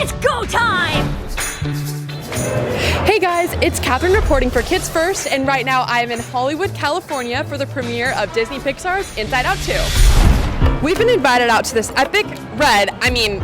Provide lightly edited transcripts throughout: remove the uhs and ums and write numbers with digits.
It's go time! Hey guys, it's Katherine reporting for Kids First, and right now I am in Hollywood, California for the premiere of Disney Pixar's Inside Out 2. We've been invited out to this epic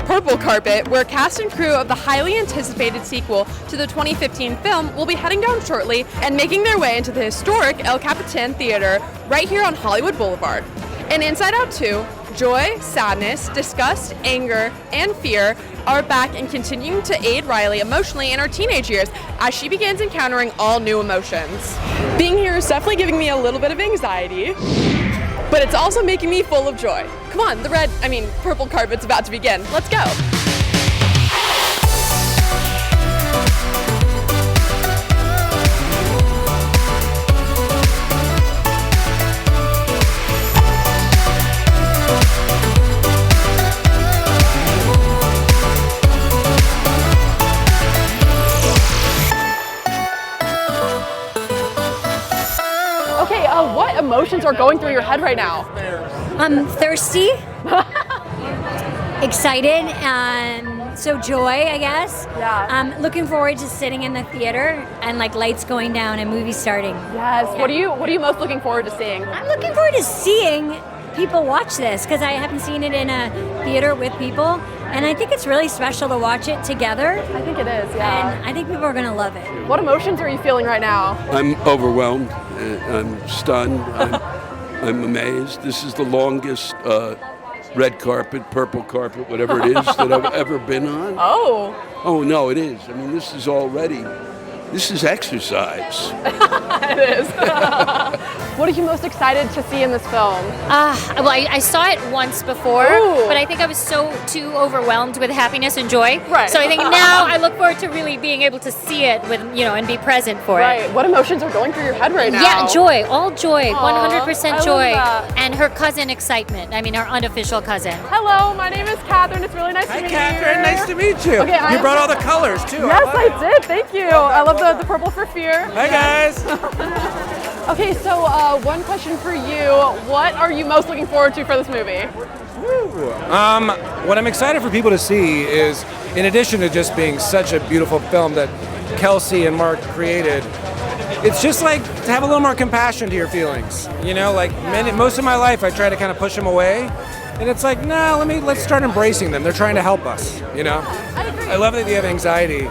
purple carpet where cast and crew of the highly anticipated sequel to the 2015 film will be heading down shortly and making their way into the historic El Capitan Theater right here on Hollywood Boulevard. In Inside Out 2, joy, sadness, disgust, anger, and fear are back and continuing to aid Riley emotionally in her teenage years as she begins encountering all new emotions. Being here is definitely giving me a little bit of anxiety, but it's also making me full of joy. Come on, the purple carpet's about to begin. Let's go. Okay, what emotions are going through your head right now? I'm thirsty, excited, and so joy, I guess. Yeah. I'm looking forward to sitting in the theater and lights going down and movies starting. Yes. What are you most looking forward to seeing? I'm looking forward to seeing people watch this because I haven't seen it in a theater with people, and I think it's really special to watch it together. I think it is, yeah. And I think people are going to love it. What emotions are you feeling right now? I'm overwhelmed. I'm stunned. I'm amazed. This is the longest red carpet, purple carpet, whatever it is that I've ever been on. Oh. Oh, no, it is. I mean, this is exercise. It is. What are you most excited to see in this film? Well, I saw it once before, Ooh. but I think I was too overwhelmed with happiness and joy. Right. So I think now I look forward to really being able to see it with, and be present for it. Right. What emotions are going through your head right now? Yeah, joy, all joy, 100% I love joy. that. And her cousin excitement, her unofficial cousin. Hello, my name is Katherine. It's really nice to meet you. Hi, Katherine. Nice to meet you. Okay, You brought all the colors, too. Yes, love it. I did. Thank you. I love the purple for fear. Hi, guys. Okay, so one question for you. What are you most looking forward to for this movie? What I'm excited for people to see is, in addition to just being such a beautiful film that Kelsey and Mark created, it's just like to have a little more compassion to your feelings. Most of my life I try to kind of push them away, and it's like, no, let's start embracing them. They're trying to help us. I agree. I love that you have anxiety.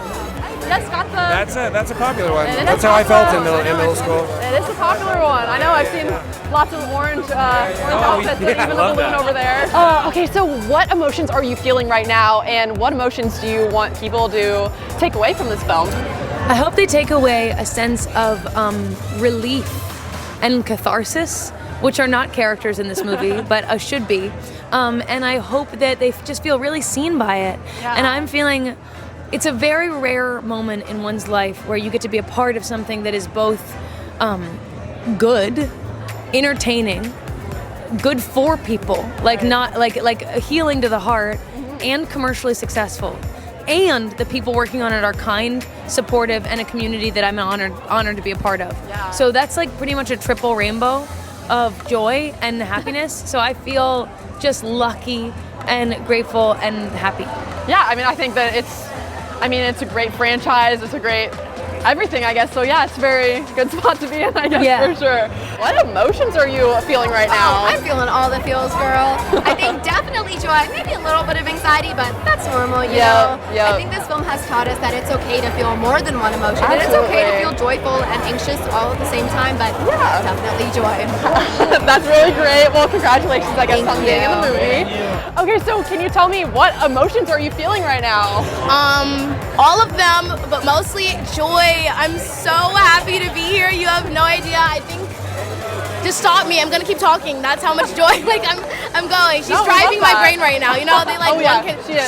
Yes, got the. That's a popular one. It is That's how I felt in popular. middle school. It is a popular one. I know. I've seen lots of orange outfits, yeah, even I a love balloon that. over there. Okay, so what emotions are you feeling right now, and what emotions do you want people to take away from this film? I hope they take away a sense of relief and catharsis, which are not characters in this movie, but should be. And I hope that they just feel really seen by it. Yeah. And I'm feeling it's a very rare moment in one's life where you get to be a part of something that is both good, entertaining, good for people, not a healing to the heart, and commercially successful. And the people working on it are kind, supportive, and a community that I'm honored to be a part of. Yeah. So that's pretty much a triple rainbow of joy and happiness. So I feel just lucky and grateful and happy. Yeah, I think that it's a great franchise. It's a great everything, I guess. So yeah, it's a very good spot to be in, I guess, Yeah. for sure. What emotions are you feeling right now? I'm feeling all the feels, girl. I think definitely joy, maybe a little bit of anxiety, but that's normal, you know? Yeah. I think this film has taught us that it's okay to feel more than one emotion. And it's okay to feel joyful and anxious all at the same time, but definitely joy. That's really great. Well, congratulations, I guess, on Thank being in the you. movie. Okay, so can you tell me what emotions are you feeling right now? All of them, but mostly joy. I'm so happy to be here. You have no idea. I think just stop me. I'm gonna keep talking. That's how much joy. I'm going. She's driving my brain right now.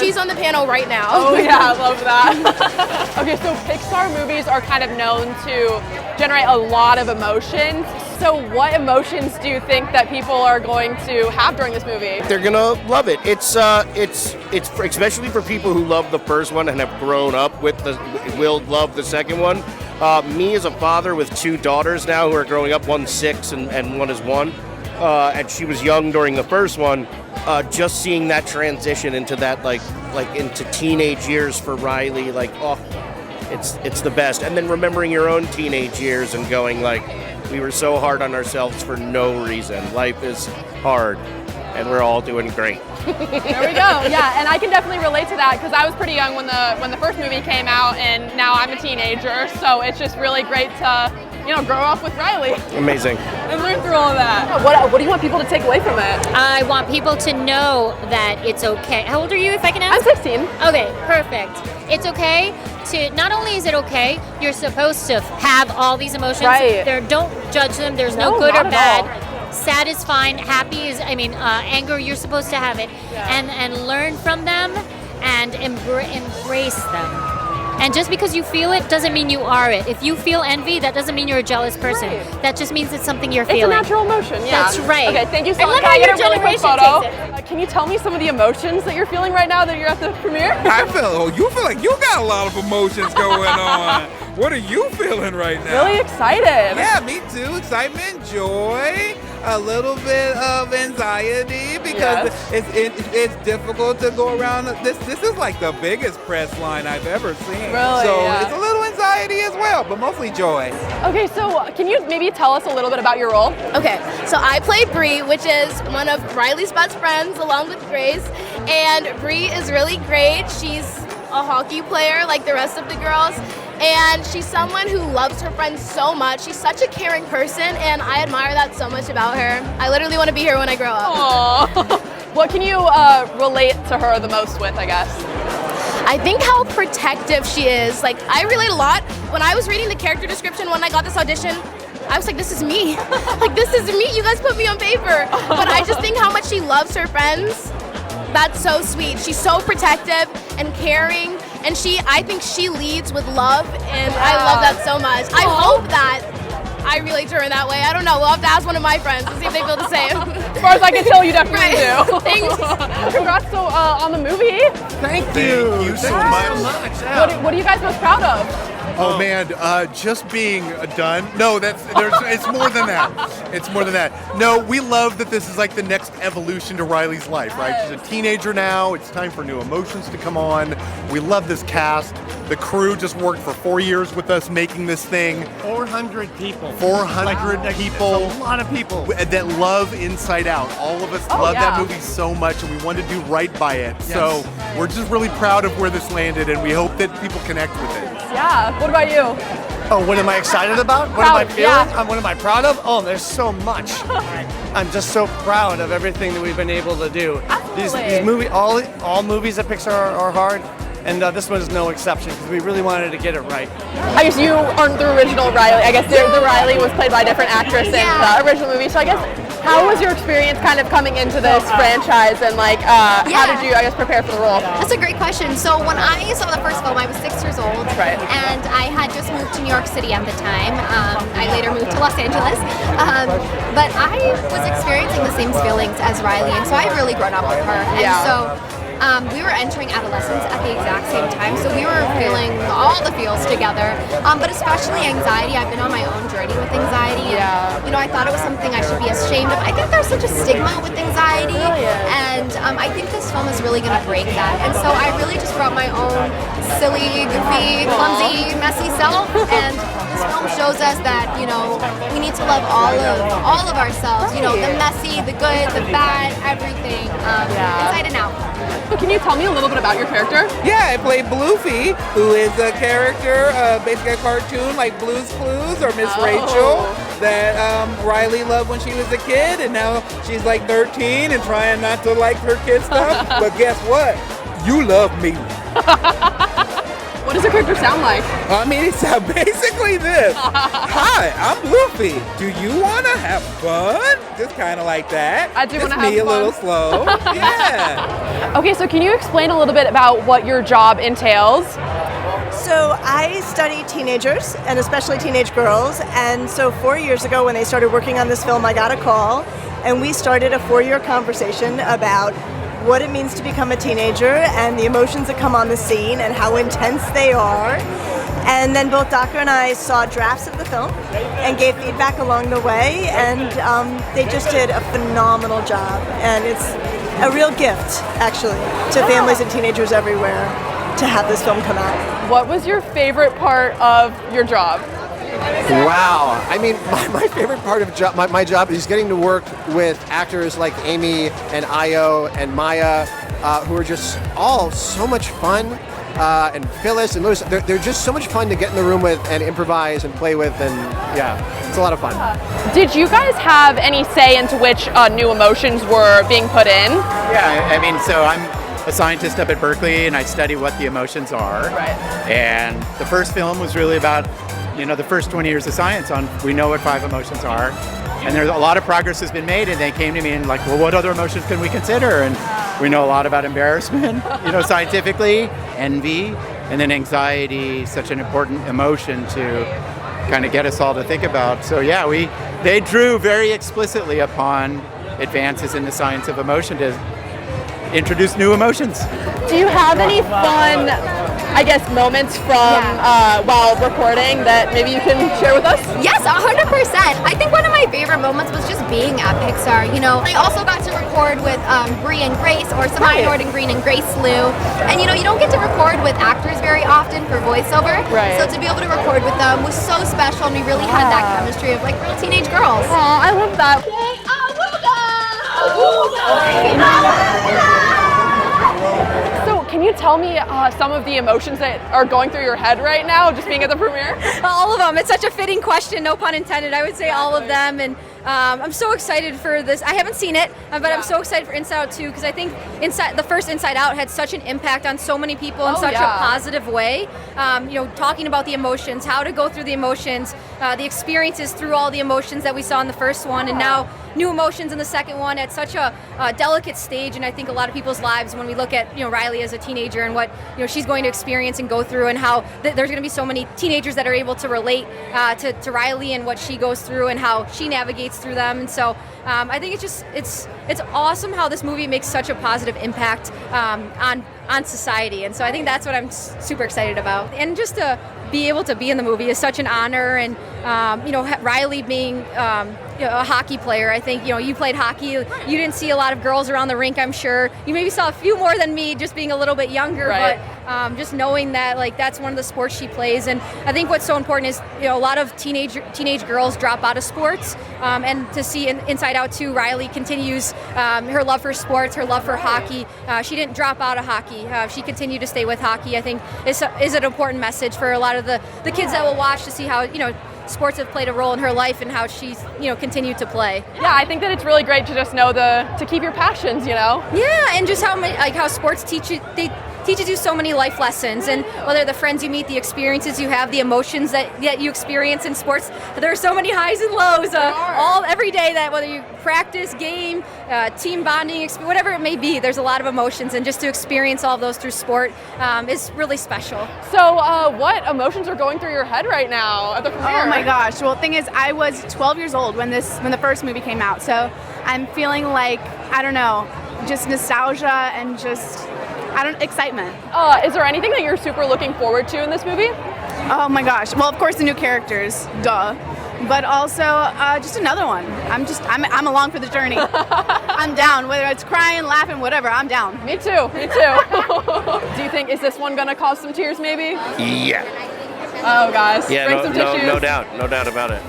She's on the piano right now. Oh yeah, I love that. Okay, so Pixar movies are kind of known to generate a lot of emotions. So what emotions do you think that people are going to have during this movie? They're gonna love it. It's especially for people who love the first one and have grown up with will love the second one. Me as a father with two daughters now who are growing up, one's 6 and one is 1, and she was young during the first one. just seeing that transition into that like into teenage years for Riley, like, oh, it's the best. And then remembering your own teenage years and going like, we were so hard on ourselves for no reason. Life is hard, and we're all doing great. There we go. Yeah, and I can definitely relate to that because I was pretty young when the first movie came out, and now I'm a teenager. So it's just really great to grow up with Riley. Amazing. And learn through all of that. What do you want people to take away from it? I want people to know that it's okay. How old are you, if I can ask? I'm 16. Okay, perfect. It's okay to, not only is it okay, you're supposed to have all these emotions. Right. Don't judge them. There's no good or bad. Sad is fine. Happy is, anger, you're supposed to have it. Yeah. And learn from them and embrace them. And just because you feel it doesn't mean you are it. If you feel envy, that doesn't mean you're a jealous person. Right. That just means it's something you're feeling. It's a natural emotion, yeah. That's right. Okay, thank you so much. I love how your generation photo? takes it. Can you tell me some of the emotions that you're feeling right now that you're at the premiere? You feel like you got a lot of emotions going on. What are you feeling right now? Really excited. Yeah, me too. Excitement, joy, a little bit of anxiety because it's difficult to go around. This is like the biggest press line I've ever seen. Really? So it's a little anxiety as well, but mostly joy. Okay, so can you maybe tell us a little bit about your role? Okay, so I play Bree, which is one of Riley's best friends along with Grace. And Bree is really great. She's a hockey player like the rest of the girls. And she's someone who loves her friends so much. She's such a caring person, and I admire that so much about her. I literally want to be here when I grow up. Aww. What can you relate to her the most with, I guess? I think how protective she is. Like, I relate a lot. When I was reading the character description when I got this audition, I was like, this is me. Like, this is me. You guys put me on paper. But I just think how much she loves her friends. That's so sweet. She's so protective and caring. And I think she leads with love, and I love that so much. I hope that I relate to her in that way. I don't know. We'll have to ask one of my friends and see if they feel the same. As far as I can tell, you definitely do. Thanks. Congrats on the movie. Thank you so much. Yeah. What are you guys most proud of? Oh man, just being done. No, it's more than that. It's more than that. No, we love that this is like the next evolution to Riley's life, right? She's a teenager now. It's time for new emotions to come on. We love this cast. The crew just worked for 4 years with us making this thing. 400 people. 400 people. That's a lot of people. That love Inside Out. All of us love that movie so much, and we wanted to do right by it. Yes. So we're just really proud of where this landed, and we hope that people connect with it. Yeah. What about you? Oh, what am I excited about? What am I feeling? What am I proud of? Oh, there's so much. I'm just so proud of everything that we've been able to do. Absolutely. These movies, all movies at Pixar are hard, and this one is no exception because we really wanted to get it right. I guess you aren't the original Riley. I guess the Riley was played by a different actress in the original movie. So I guess, how was your experience kind of coming into this franchise, and like how did you, I guess, prepare for the role? That's a great question. So when I saw the first film, I was 6 years old, and I had just moved to New York City at the time. I later moved to Los Angeles, but I was experiencing the same feelings as Riley, and so I had really grown up with her. And so we were entering adolescence at the exact same time, so we were feeling all the feels together, but especially anxiety. I've been on my own journey with anxiety, and I thought it was something I should be ashamed of. I think there's such a stigma with anxiety, and I think this film is really going to break that. And so I really just brought my own silly, goofy, clumsy, messy self, and this film shows us that we need to love all of ourselves. The messy, the good, the bad, everything, inside and out. Can you tell me a little bit about your character? Yeah, I play Bluefy, who is a character, basically a cartoon like Blue's Clues or Miss Rachel that Riley loved when she was a kid, and now she's like 13 and trying not to like her kid stuff. But guess what? You love me. What does your character sound like? I mean, it sounds basically this. Hi, I'm Bluefy. Do you want to have fun? Just kind of like that. I do want to have fun. Just me a little slow. Yeah. Okay, so can you explain a little bit about what your job entails? So I study teenagers, and especially teenage girls, and so 4 years ago when they started working on this film, I got a call, and we started a 4-year conversation about what it means to become a teenager and the emotions that come on the scene and how intense they are. And then both Daka and I saw drafts of the film and gave feedback along the way, and they just did a phenomenal job. And a real gift, actually, to families and teenagers everywhere to have this film come out. What was your favorite part of your job? Wow. I mean, my favorite part of my job is getting to work with actors like Amy and Io and Maya, who are just all so much fun, and Phyllis and Lewis. They're just so much fun to get in the room with and improvise and play with, and yeah, it's a lot of fun. Did you guys have any say into which new emotions were being put in? Yeah, I mean, so I'm a scientist up at Berkeley, and I study what the emotions are. Right. And the first film was really about, the first 20 years of science on we know what 5 emotions are. And there's a lot of progress has been made, and they came to me and like, well, what other emotions can we consider? And we know a lot about embarrassment, scientifically, envy, and then anxiety, such an important emotion to kind of get us all to think about. So yeah, they drew very explicitly upon advances in the science of emotion to introduce new emotions. Do you have any fun, moments from while recording that maybe you can share with us? Yes, 100%. I think one of my favorite moments was just being at Pixar. I also got to record with Bree and Grace, or Samaya Norden Green and Grace Liu. And you don't get to record with actors very often for voiceover. Right. So to be able to record with them was so special, and we really had that chemistry of like real teenage girls. Aw, I love that. So can you tell me some of the emotions that are going through your head right now, just being at the premiere? All of them. It's such a fitting question, no pun intended. I would say all of them, and I'm so excited for this. I haven't seen it, but I'm so excited for Inside Out 2 because I think the first Inside Out had such an impact on so many people in such a positive way. Talking about the emotions, how to go through the emotions, the experiences through all the emotions that we saw in the first one, and now new emotions in the second one at such a delicate stage, and I think a lot of people's lives when we look at Riley as a teenager and what she's going to experience and go through, and how there's going to be so many teenagers that are able to relate to Riley and what she goes through and how she navigates through them. And so I think it's awesome how this movie makes such a positive impact on society, and so I think that's what I'm super excited about. And just to be able to be in the movie is such an honor, and Riley being a hockey player, I think you played hockey. You didn't see a lot of girls around the rink, I'm sure. You maybe saw a few more than me, just being a little bit younger. Right. But just knowing that that's one of the sports she plays, and I think what's so important is a lot of teenage girls drop out of sports, and to see Inside Out 2, Riley continues her love for sports, her love for hockey. She didn't drop out of hockey. She continued to stay with hockey. I think is an important message for a lot of the kids that will watch, to see how sports have played a role in her life and how she's continued to play. Yeah, I think that it's really great to just know to keep your passions. Yeah, and just how sports teaches you so many life lessons, and whether the friends you meet, the experiences you have, the emotions that you experience in sports, there are so many highs and lows every day, that whether you practice, game, team bonding, whatever it may be, there's a lot of emotions, and just to experience all of those through sport is really special. So what emotions are going through your head right now at the premiere? Oh my gosh, well, the thing is, I was 12 years old when the first movie came out, so I'm feeling like, I don't know, just nostalgia and just excitement. Is there anything that you're super looking forward to in this movie? Oh my gosh. Well, of course the new characters, duh. But also just another one. I'm along for the journey. I'm down, whether it's crying, laughing, whatever, I'm down. Me too. Do you think, is this one gonna cause some tears maybe? Yeah. Oh guys, yeah, bring some tissues. No doubt about it.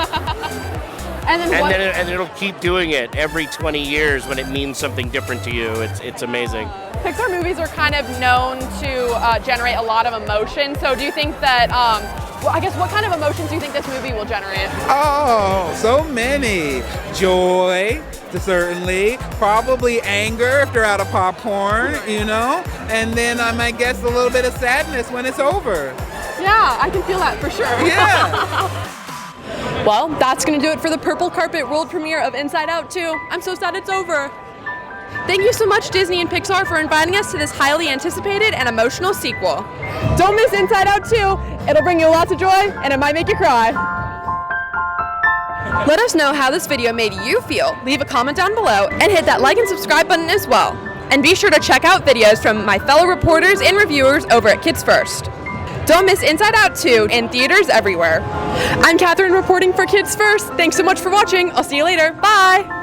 And it'll keep doing it every 20 years when it means something different to you. It's amazing. Pixar movies are kind of known to generate a lot of emotion. So do you think that, what kind of emotions do you think this movie will generate? Oh, so many. Joy, certainly. Probably anger if they're out of popcorn, And then I might guess a little bit of sadness when it's over. Yeah, I can feel that for sure. Yeah. Well, that's going to do it for the Purple Carpet world premiere of Inside Out 2. I'm so sad it's over. Thank you so much, Disney and Pixar, for inviting us to this highly anticipated and emotional sequel. Don't miss Inside Out 2. It'll bring you lots of joy, and it might make you cry. Let us know how this video made you feel. Leave a comment down below, and hit that like and subscribe button as well. And be sure to check out videos from my fellow reporters and reviewers over at Kids First. Don't miss Inside Out 2 in theaters everywhere. I'm Katherine reporting for Kids First. Thanks so much for watching. I'll see you later. Bye!